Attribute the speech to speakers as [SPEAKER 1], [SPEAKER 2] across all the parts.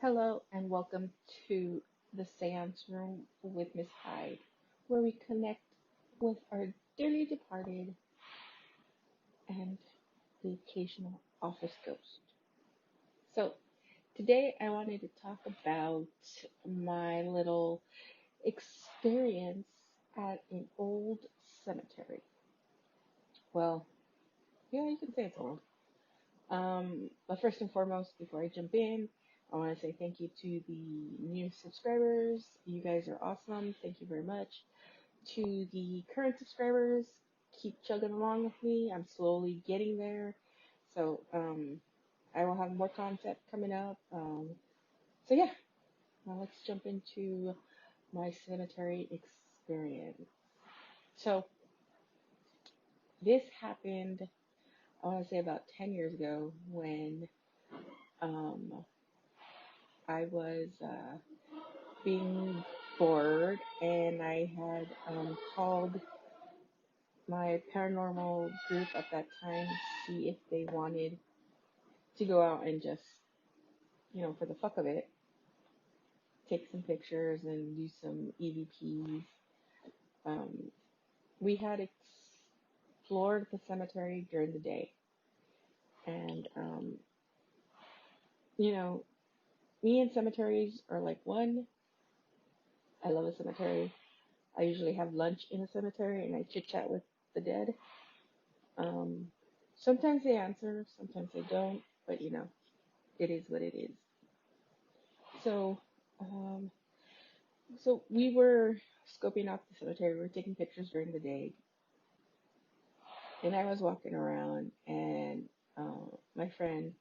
[SPEAKER 1] Hello and welcome to the seance room with Miss Hyde, where we connect with our dearly departed and the occasional office ghost. So, today I wanted to talk about my little experience at an old cemetery. Well, yeah, you can say it's old. But first and foremost, before I jump in, I want to say thank you to the new subscribers. You guys are awesome. Thank you very much. To the current subscribers, keep chugging along with me. I'm slowly getting there. So, I will have more content coming up. So yeah, now let's jump into my cemetery experience. So this happened, I want to say about 10 years ago when um, I was being bored and I had called my paranormal group at that time to see if they wanted to go out and just, for the fuck of it, take some pictures and do some EVPs. Um, we had explored the cemetery during the day, and you know, me and cemeteries are like one. I love a cemetery. I usually have lunch in a cemetery and I chit chat with the dead. Um, Sometimes they answer, sometimes they don't, but it is what it is. So, um, so we were scoping out the cemetery. We were taking pictures during the day, and I was walking around, and my friend,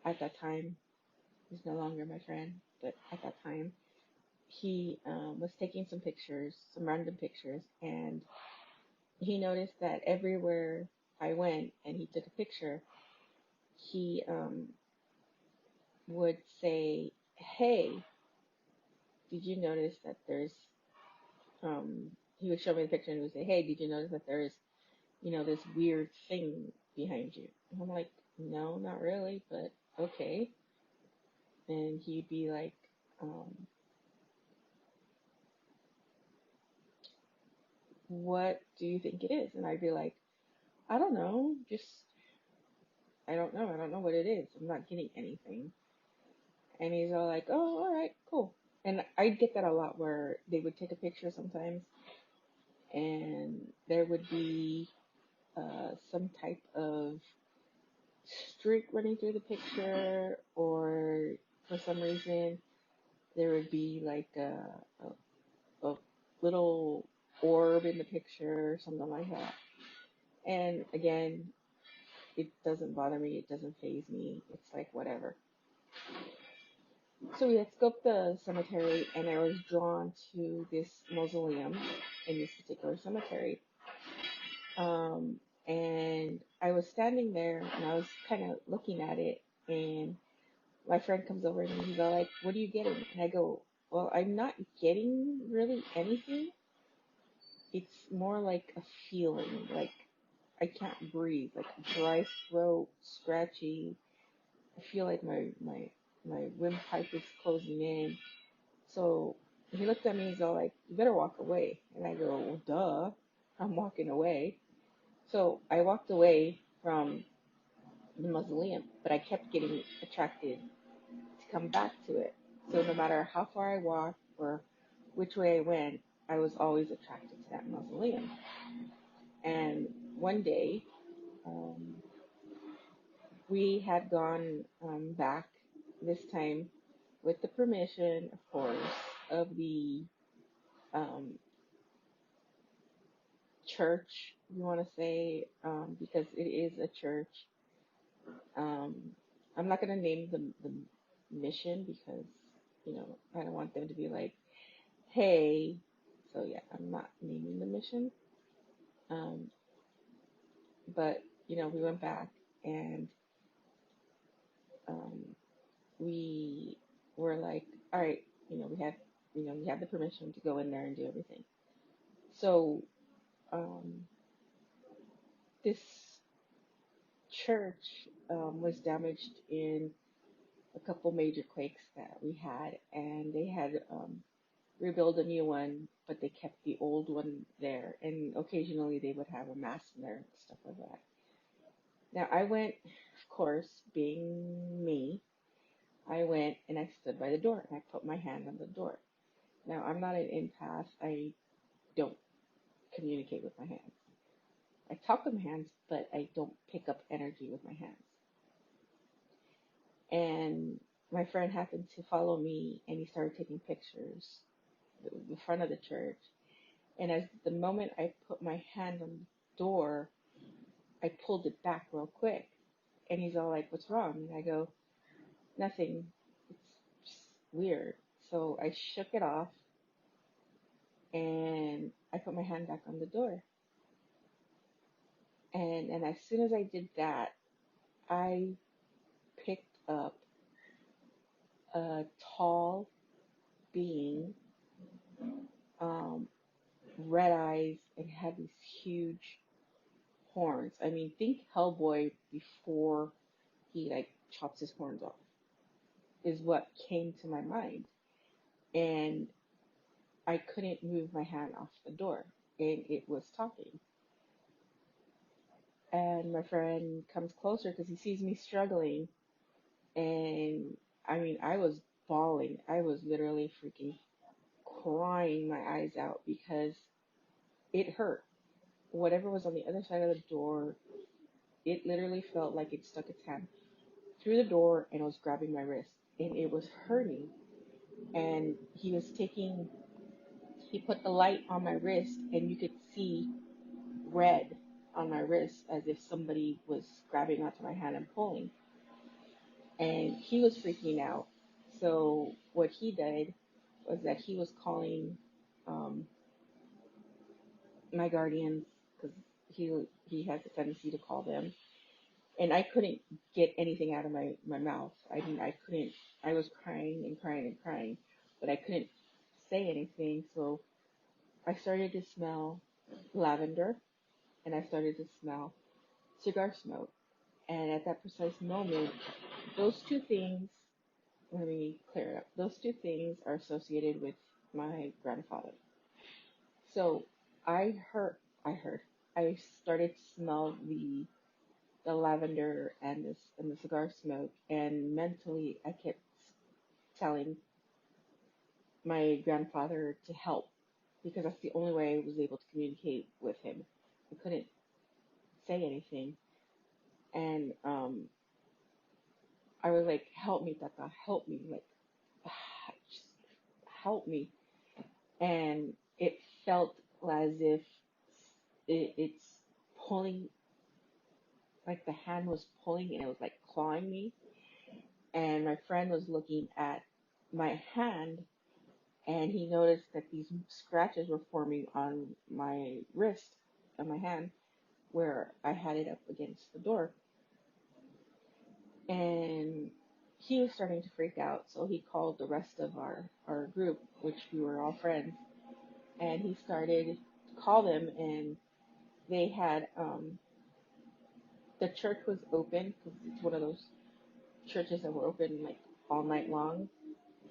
[SPEAKER 1] at that time, he's no longer my friend, but at that time, he was taking some pictures, some random pictures, and he noticed that everywhere I went and he took a picture, he would say, "Hey, did you notice that there's?" He would show me the picture and he would say, "Hey, did you notice that there's, this weird thing behind you?" And I'm like, "No, not really, but okay." And he'd be like, um, "What do you think it is?" And I'd be like, "I don't know, just I don't know. I don't know what it is. I'm not getting anything." And he's all like, "Oh, all right, cool." And I'd get that a lot where they would take a picture sometimes and there would be some type of streak running through the picture, or for some reason there would be like a little orb in the picture or something like that. And again, it doesn't bother me, it doesn't faze me. It's like whatever. So we had scoped the cemetery, and I was drawn to this mausoleum in this particular cemetery. And I was standing there, and I was kind of looking at it, and my friend comes over and he's all like, "What are you getting?" And I go, "Well, I'm not getting really anything. It's more like a feeling, like I can't breathe, like dry throat, scratchy. I feel like my windpipe is closing in." So he looked at me, he's all like, "You better walk away." And I go, "Well, duh, I'm walking away." So I walked away from the mausoleum, but I kept getting attracted to come back to it. So no matter how far I walked or which way I went, I was always attracted to that mausoleum. And one day, um, we had gone back, this time with the permission, of course, of the um, church, you want to say, because it is a church. Um, I'm not going to name the mission because, I don't want them to be like, "Hey." So yeah, I'm not naming the mission. Um, but we went back, and um, we were like, all right, we had the permission to go in there and do everything. So um, this church was damaged in a couple major quakes that we had, and they had rebuild a new one, but they kept the old one there, and occasionally they would have a mass in there and stuff like that. Now I went, of course, being me, I went and I stood by the door and I put my hand on the door. Now I'm not an empath. I don't communicate with my hands. I talk with my hands, but I don't pick up energy with my hands. And my friend happened to follow me and he started taking pictures the front of the church. And as the moment I put my hand on the door, I pulled it back real quick. And he's all like, "What's wrong?" And I go, "Nothing. It's just weird." So I shook it off and I put my hand back on the door. And as soon as I did that, I picked up a tall being, um, red eyes, and had these huge horns. I mean, think Hellboy before he like chops his horns off is what came to my mind. And I couldn't move my hand off the door, and it was talking. And my friend comes closer because he sees me struggling, and I mean, I was bawling. I was literally freaking crying my eyes out because it hurt. Whatever was on the other side of the door, it literally felt like it stuck its hand through the door and was grabbing my wrist, and it was hurting. And he put the light on my wrist, and you could see red on my wrist as if somebody was grabbing onto my hand and pulling. And he was freaking out. So what he did was that he was calling um, my guardians because he has a tendency to call them. And I couldn't get anything out of my mouth. I mean, I couldn't. I was crying and crying and crying, but I couldn't say anything. So I started to smell lavender, and I started to smell cigar smoke. And at that precise moment, those two things, let me clear it up. Those two things are associated with my grandfather. So I started to smell the lavender and the cigar smoke, and mentally I kept telling my grandfather to help because that's the only way I was able to communicate with him. I couldn't say anything, and I was like, "Help me, Tata, help me, like, just help me." And it felt as if it's pulling, like the hand was pulling and it was like clawing me. And my friend was looking at my hand and he noticed that these scratches were forming on my wrist, on my hand, where I had it up against the door. And he was starting to freak out, so he called the rest of our group, which we were all friends, and he started to call them, and they had, the church was open, because it's one of those churches that were open like all night long,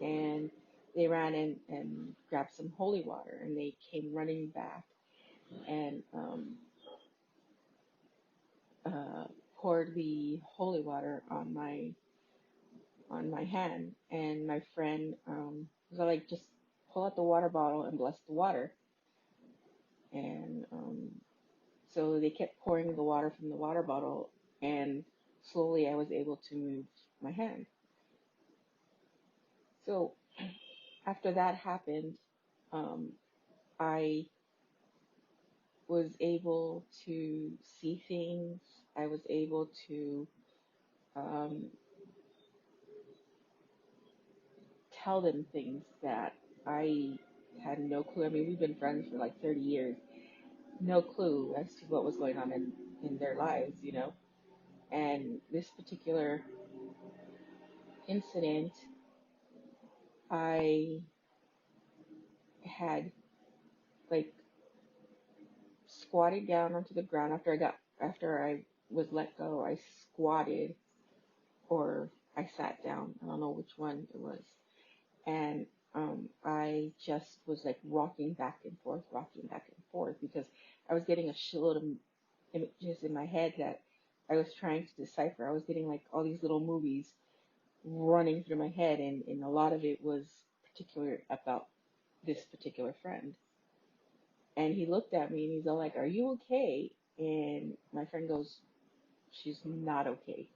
[SPEAKER 1] and they ran in and grabbed some holy water, and they came running back and uh, poured the holy water on my hand, and my friend was like, "Just pull out the water bottle and bless the water." And so they kept pouring the water from the water bottle, and slowly I was able to move my hand. So after that happened, um, I was able to see things. I was able to um, tell them things that I had no clue. I mean, we've been friends for like 30 years, no clue as to what was going on in their lives, you know. And this particular incident, I had like squatted down onto the ground after I was let go. I squatted, or I sat down. I don't know which one it was. And I just was like rocking back and forth because I was getting a shitload of images in my head that I was trying to decipher. I was getting like all these little movies running through my head, and a lot of it was particular about this particular friend. And he looked at me and he's all like, "Are you okay?" And my friend goes, "She's not okay."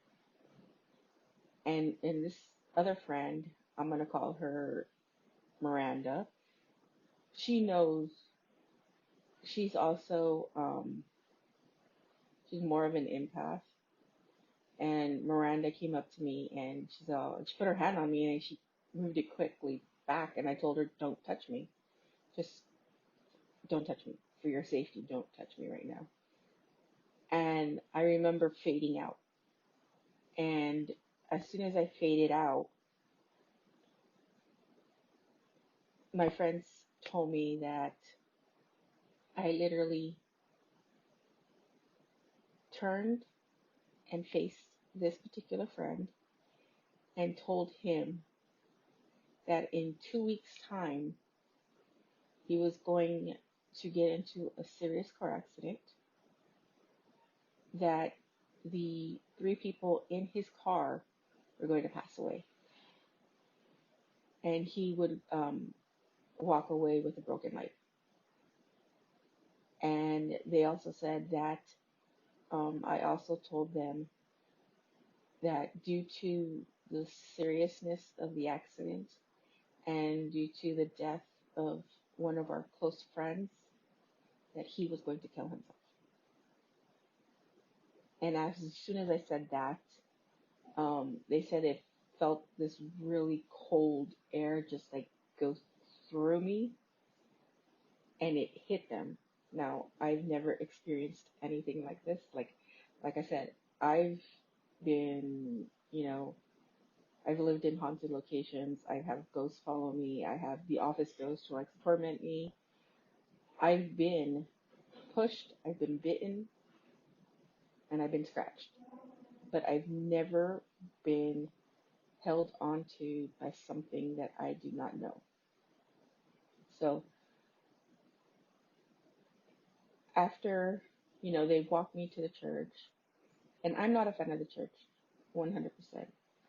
[SPEAKER 1] And this other friend, I'm gonna call her Miranda. She knows. She's also she's more of an empath. And Miranda came up to me and she put her hand on me and she moved it quickly back. And I told her, "Don't touch me. Just don't touch me. For your safety, don't touch me right now." And I remember fading out. And as soon as I faded out, my friends told me that I literally turned and faced this particular friend and told him that in 2 weeks' time, he was going to get into a serious car accident, that the three people in his car were going to pass away, and he would walk away with a broken leg. And they also said that I also told them that due to the seriousness of the accident and due to the death of one of our close friends, that he was going to kill himself. And as soon as I said that, they said it felt this really cold air just like go through me and it hit them. Now, I've never experienced anything like this. Like I said, I've been, I've lived in haunted locations. I have ghosts follow me. I have the office ghosts who like to torment me. I've been pushed, I've been bitten, and I've been scratched. But I've never been held onto by something that I do not know. So after, they walked me to the church, and I'm not a fan of the church, 100%.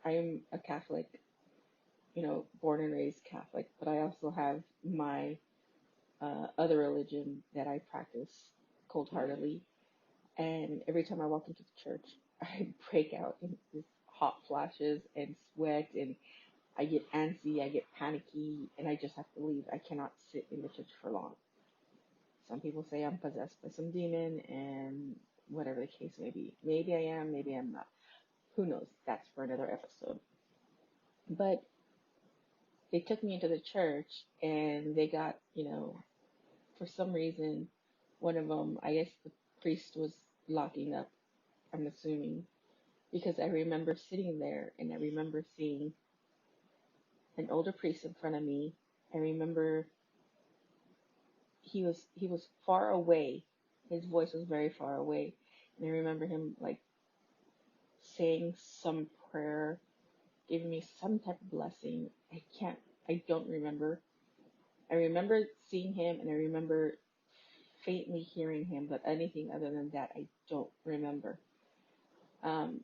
[SPEAKER 1] I am a Catholic, born and raised Catholic, but I also have my other religion that I practice cold heartedly. And every time I walk into the church, I break out in this hot flashes and sweat, and I get antsy, I get panicky, and I just have to leave. I cannot sit in the church for long. Some people say I'm possessed by some demon, and whatever the case may be. Maybe I am, maybe I'm not. Who knows? That's for another episode. But they took me into the church, and they got, for some reason, one of them, I guess the priest was locking up, I'm assuming, because I remember sitting there and I remember seeing an older priest in front of me. I remember he was far away. His voice was very far away. And I remember him like saying some prayer, giving me some type of blessing. I don't remember. I remember seeing him and I remember faintly hearing him, but anything other than that, I don't remember. Um,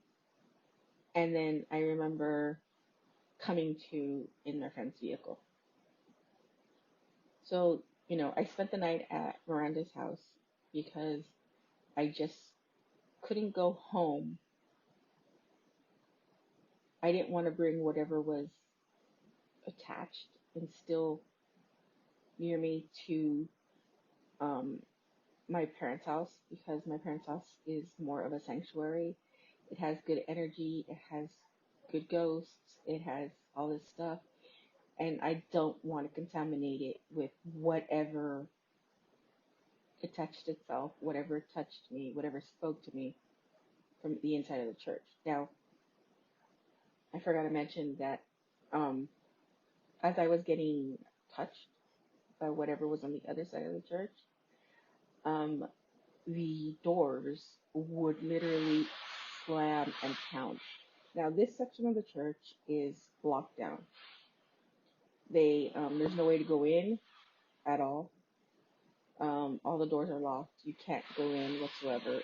[SPEAKER 1] and then I remember coming to in my friend's vehicle. So, I spent the night at Miranda's house because I just couldn't go home. I didn't want to bring whatever was attached and still near me to um, my parents' house because my parents' house is more of a sanctuary. It has good energy, it has good ghosts, it has all this stuff, and I don't want to contaminate it with whatever attached itself, whatever touched me, whatever spoke to me from the inside of the church. Now, I forgot to mention that um, as I was getting touched by whatever was on the other side of the church, um, the doors would literally slam and pound. Now, this section of the church is locked down. There's no way to go in at all. All the doors are locked. You can't go in whatsoever.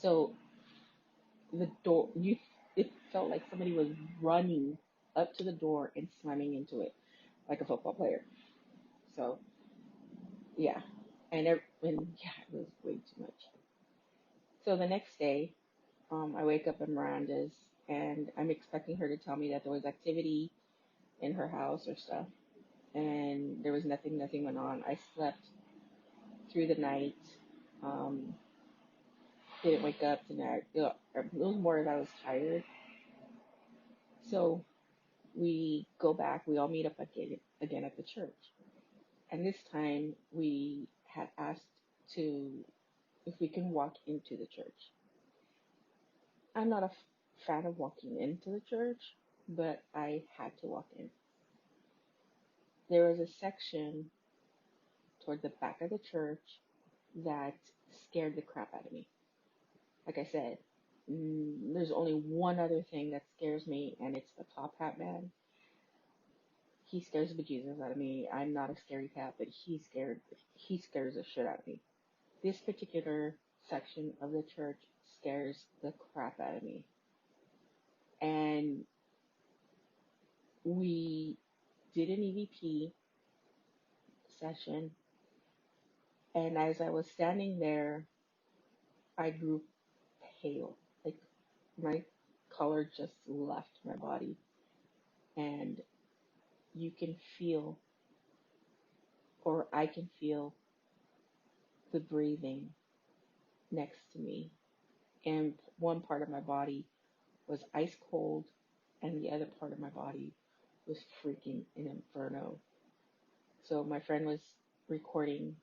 [SPEAKER 1] So the door, it felt like somebody was running up to the door and slamming into it like a football player. So yeah, and yeah, it was way too much. So the next day, I wake up at Miranda's and I'm expecting her to tell me that there was activity in her house or stuff, and there was nothing. Nothing went on. I slept through the night. Um, didn't wake up tonight. It was more that I was tired. So we go back. We all meet up again at the church. And this time we had asked to if we can walk into the church. I'm not a fan of walking into the church, but I had to walk in. There was a section toward the back of the church that scared the crap out of me. Like I said, there's only one other thing that scares me, and it's the top hat man. He scares the bejesus out of me. I'm not a scary cat, but he scares the shit out of me. This particular section of the church scares the crap out of me. And we did an EVP session, and as I was standing there, I grew pale. Like my color just left my body, and you can feel, or I can feel, the breathing next to me. And one part of my body was ice cold, and the other part of my body was freaking an inferno. So my friend was recording,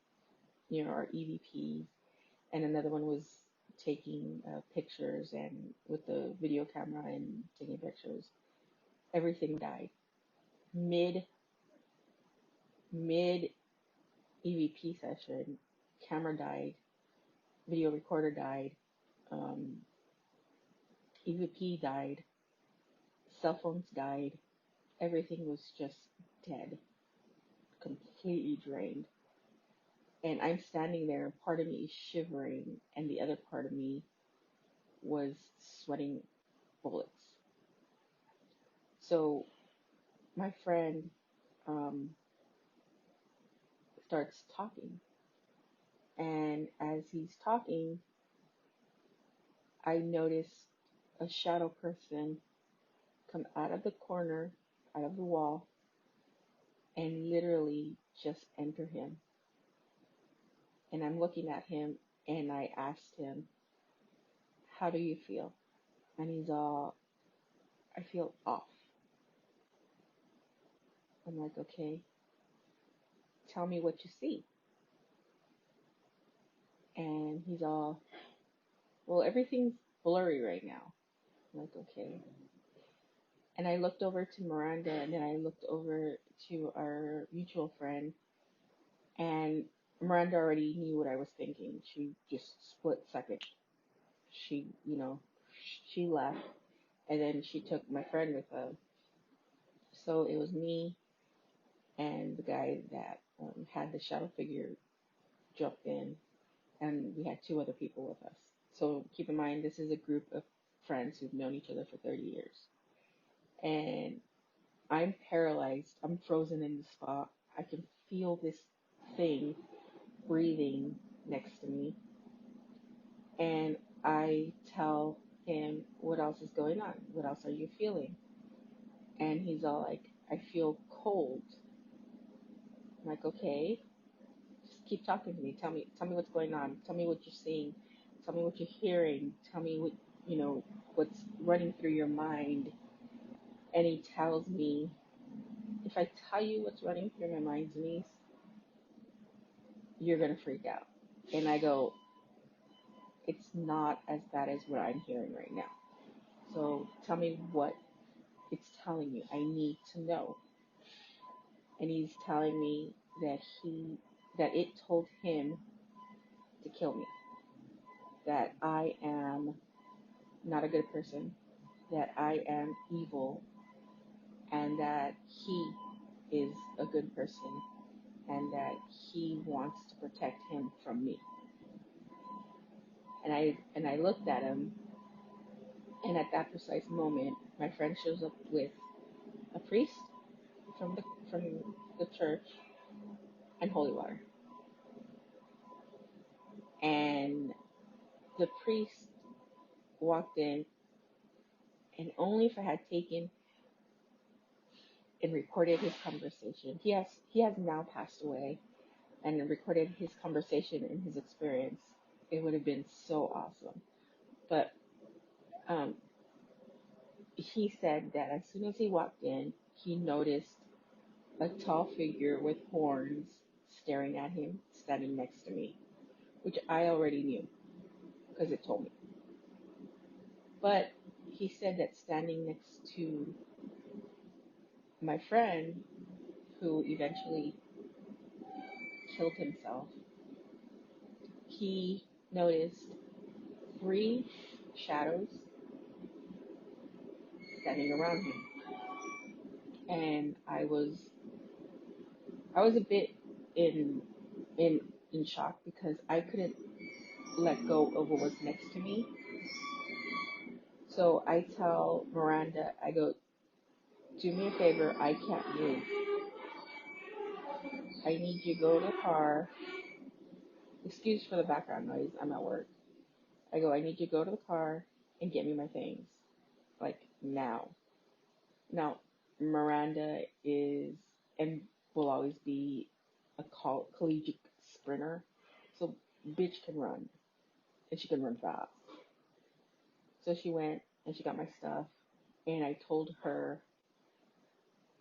[SPEAKER 1] our EVPs, and another one was taking pictures and with the video camera and taking pictures. Everything died mid EVP session. Camera died, video recorder died, um, EVP died, cell phones died. Everything was just dead, completely drained. And I'm standing there, and part of me is shivering, and the other part of me was sweating bullets. So my friend starts talking, and as he's talking, I notice a shadow person come out of the corner, out of the wall, and literally just enter him. And I'm looking at him, and I asked him, "How do you feel?" And he's all, "I feel off." I'm like, "Okay, tell me what you see." And he's all, "Well, everything's blurry right now." I'm like, "Okay." And I looked over to Miranda, and then I looked over to our mutual friend, and Miranda already knew what I was thinking. She just split second. She, she left, and then she took my friend with her. So it was me and the guy that had the shadow figure jump in, and we had two other people with us. So keep in mind, this is a group of friends who've known each other for 30 years. And I'm paralyzed. I'm frozen in the spot. I can feel this thing breathing next to me. And I tell him, "What else is going on? What else are you feeling?" And he's all like, "I feel cold." I'm like, "Okay, just keep talking to me. Tell me what's going on. Tell me what you're seeing. Tell me what you're hearing. Tell me what's running through your mind." And he tells me, "If I tell you what's running through my mind, Denise, you're going to freak out." And I go, "It's not as bad as what I'm hearing right now. So tell me what it's telling you. I need to know." And he's telling me that it told him to kill me. That I am not a good person, that I am evil, and that he is a good person, and that he wants to protect him from me. And I looked at him, and at that precise moment, my friend shows up with a priest from the church and holy water. And the priest walked in, and only if I had taken and recorded his conversation. He has now passed away, and recorded his conversation and his experience. It would have been so awesome. But um, he said that as soon as he walked in, he noticed a tall figure with horns staring at him, standing next to me, which I already knew because it told me. But he said that standing next to my friend, who eventually killed himself, he noticed three shadows standing around him. And I was a bit in in in shock because I couldn't let go of what was next to me. So I tell Miranda, I go, do me a favor, I can't move. I need you to go to the car. Excuse for the background noise, I'm at work. I go, I need you to go to the car and get me my things. Like now. Now, Miranda is and will always be a collegiate sprinter. So bitch can run, and she can run fast. So she went and she got my stuff, and I told her,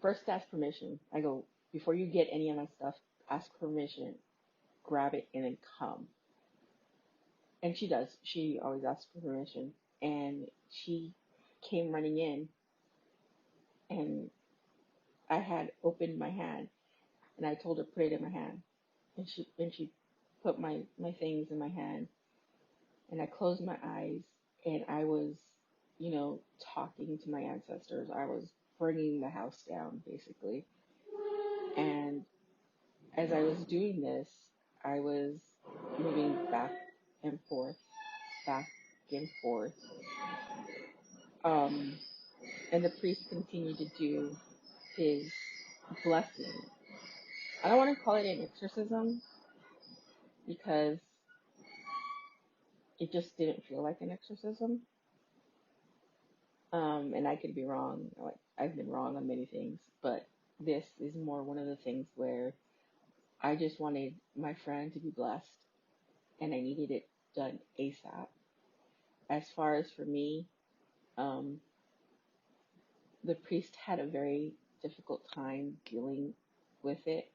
[SPEAKER 1] first ask permission. I go, before you get any of my stuff, ask permission, grab it, and then come. And she does. She always asks for permission. And she came running in, and I had opened my hand, and I told her put it in my hand. And she put my things in my hand, and I closed my eyes, and I was, talking to my ancestors. I was bringing the house down, basically. And as I was doing this, I was moving back and forth, back and forth. Um, and the priest continued to do his blessing. I don't want to call it an exorcism because it just didn't feel like an exorcism. And I could be wrong. Like, I've been wrong on many things, but this is more one of the things where I just wanted my friend to be blessed, and I needed it done ASAP. As far as for me, um, the priest had a very difficult time dealing with it,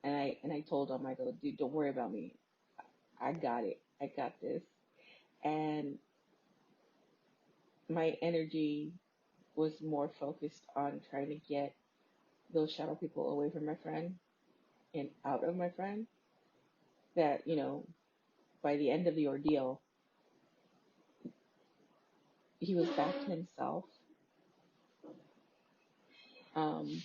[SPEAKER 1] and I told him, I go, dude, don't worry about me. I got it. I got this. And my energy was more focused on trying to get those shadow people away from my friend and out of my friend. That, by the end of the ordeal, he was back to himself. Um,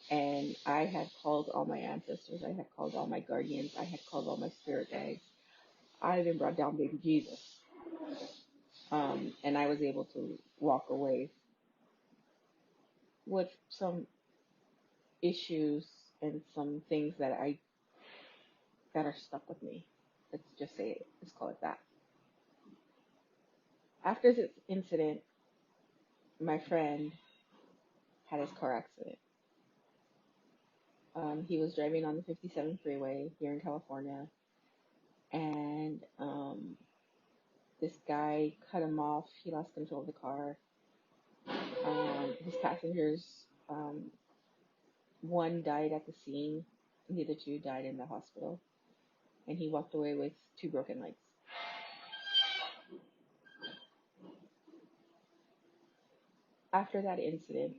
[SPEAKER 1] and I had called all my ancestors. I had called all my guardians. I had called all my spirit guides. I even brought down baby Jesus. And I was able to walk away with some issues and some things that are stuck with me. Let's just say it. Let's call it that. After this incident, my friend had his car accident. He was driving on the 57 freeway here in California, and this guy cut him off. He lost control of the car. His passengers, one died at the scene, and the other two died in the hospital. And he walked away with two broken legs. After that incident,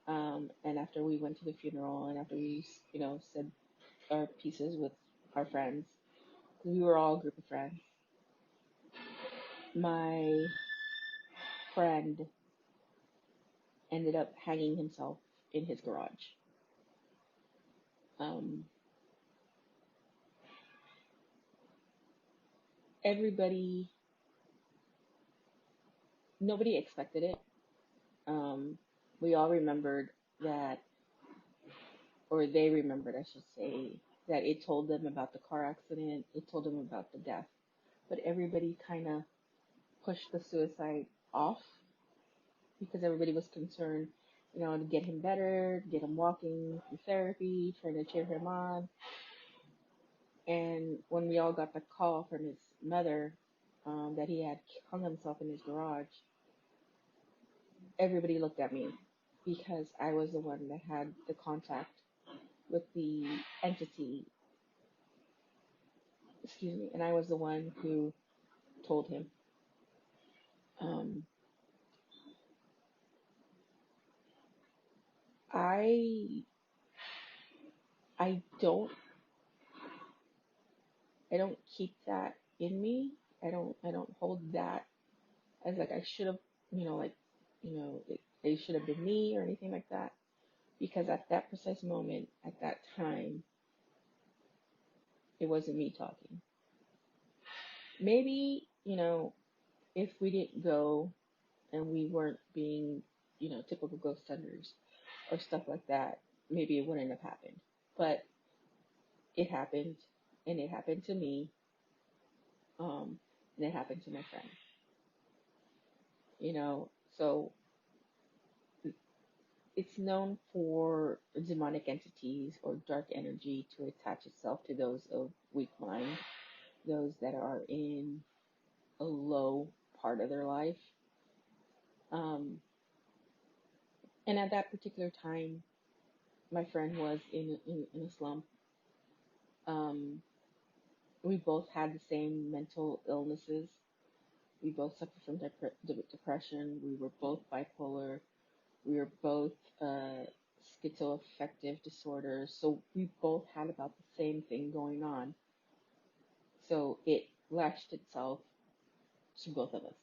[SPEAKER 1] and after we went to the funeral, and after we, said our pieces with our friends, because we were all a group of friends, my friend ended up hanging himself in his garage. Um, everybody, nobody expected it. Um, we all remembered that, or they remembered, I should say, that it told them about the car accident, it told them about the death, but everybody kind of pushed the suicide off because everybody was concerned, to get him better, get him walking through therapy, trying to cheer him on. And when we all got the call from his mother that he had hung himself in his garage, everybody looked at me because I was the one that had the contact with the entity, excuse me, and I was the one who told him. Um, I I don't I don't keep that in me. I don't hold that as like I should have, it should have been me or anything like that. Because at that precise moment, at that time, it wasn't me talking. Maybe, if we didn't go and we weren't being, typical ghost hunters or stuff like that, maybe it wouldn't have happened. But it happened, and it happened to me, and it happened to my friend. So it's known for demonic entities or dark energy to attach itself to those of weak mind, those that are in a low part of their life. Um, and at that particular time, my friend was in a slump. Um, we both had the same mental illnesses. We both suffered from depression. We were both bipolar. We were both schizoaffective disorders. So we both had about the same thing going on. So it latched itself to both of us.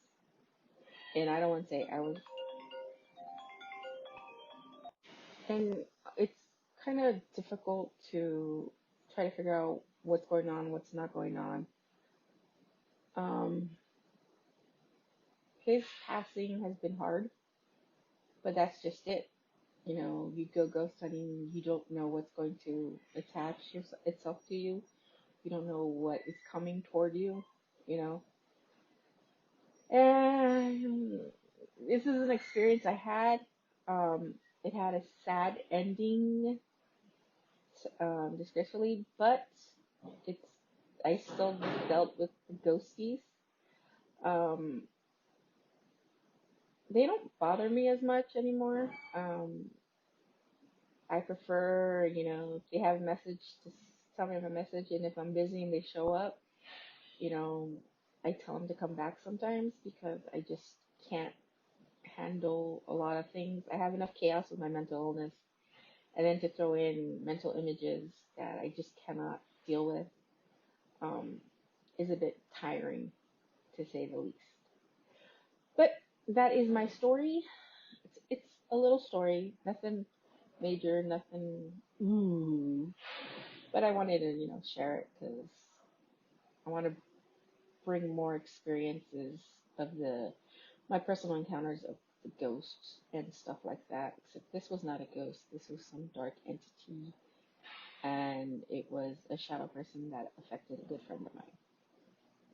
[SPEAKER 1] And I don't want to say I was, and it's kind of difficult to try to figure out what's going on, what's not going on. Um, his passing has been hard, but that's just it. You go ghost hunting, you don't know what's going to attach itself to you. You don't know what is coming toward you, you know. And this is an experience I had. It had a sad ending, disgracefully, but it's I still dealt with the ghosties. Um, they don't bother me as much anymore. I prefer, if they have a message, to tell me a message, and if I'm busy and they show up, you know, I tell them to come back sometimes because I just can't handle a lot of things. I have enough chaos with my mental illness, and then to throw in mental images that I just cannot deal with um, is a bit tiring, to say the least. But that is my story. It's a little story, nothing major, nothing ooh. But I wanted to, share it because I want to bring more experiences of my personal encounters of the ghosts and stuff like that. Except this was not a ghost. This was some dark entity, and it was a shadow person that affected a good friend of mine.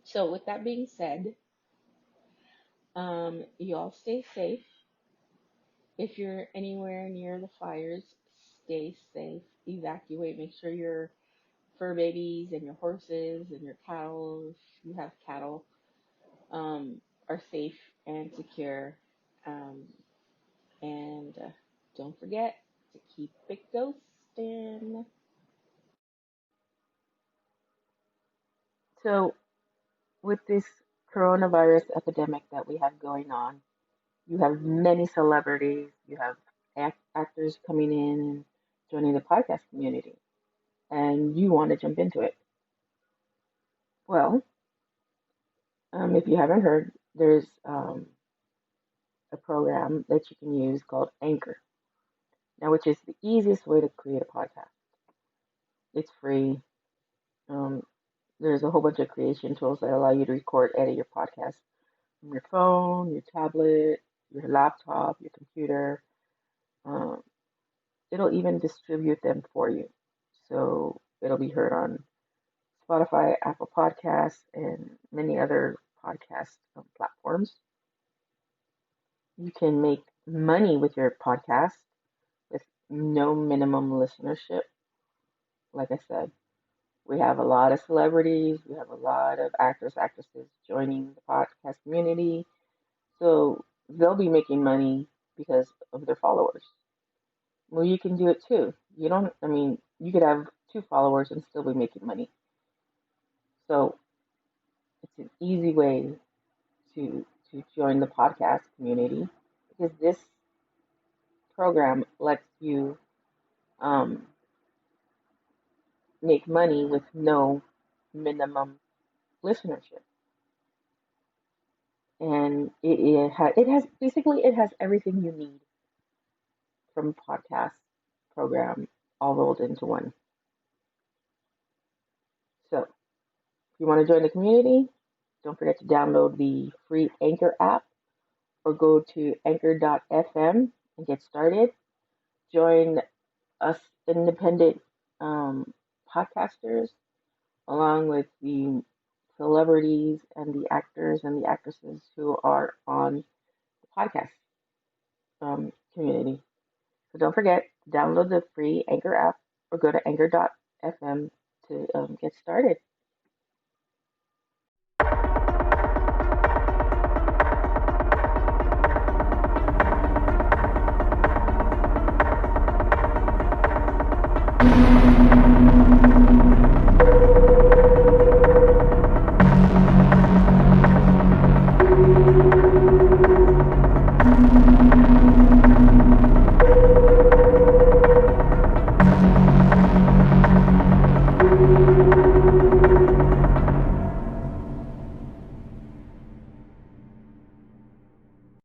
[SPEAKER 1] So with that being said, you all stay safe. If you're anywhere near the fires, stay safe. Evacuate. Make sure your fur babies and your horses and your cattle, if you have cattle, are safe and secure. Um, and don't forget to keep it ghosting. So, with this coronavirus epidemic that we have going on, you have many celebrities, you have actors coming in and joining the podcast community, and you want to jump into it. Well, if you haven't heard, there's a program that you can use called Anchor, now, which is the easiest way to create a podcast. It's free. Um, there's a whole bunch of creation tools that allow you to record, edit your podcast from your phone, your tablet, your laptop, your computer. Um, it'll even distribute them for you. So it'll be heard on Spotify, Apple Podcasts, and many other podcast platforms. You can make money with your podcast with no minimum listenership. Like I said, we have a lot of celebrities, we have a lot of actors, actresses joining the podcast community. So they'll be making money because of their followers. Well, you can do it too. You could have 2 followers and still be making money. So it's an easy way to join the podcast community because this program lets you um, make money with no minimum listenership. And it has everything you need from a podcast program all rolled into one. So if you want to join the community, don't forget to download the free Anchor app or go to anchor.fm and get started. Join us independent podcasters along with the celebrities and the actors and the actresses who are on the podcast community. So don't forget, download the free Anchor app or go to anchor.fm to get started.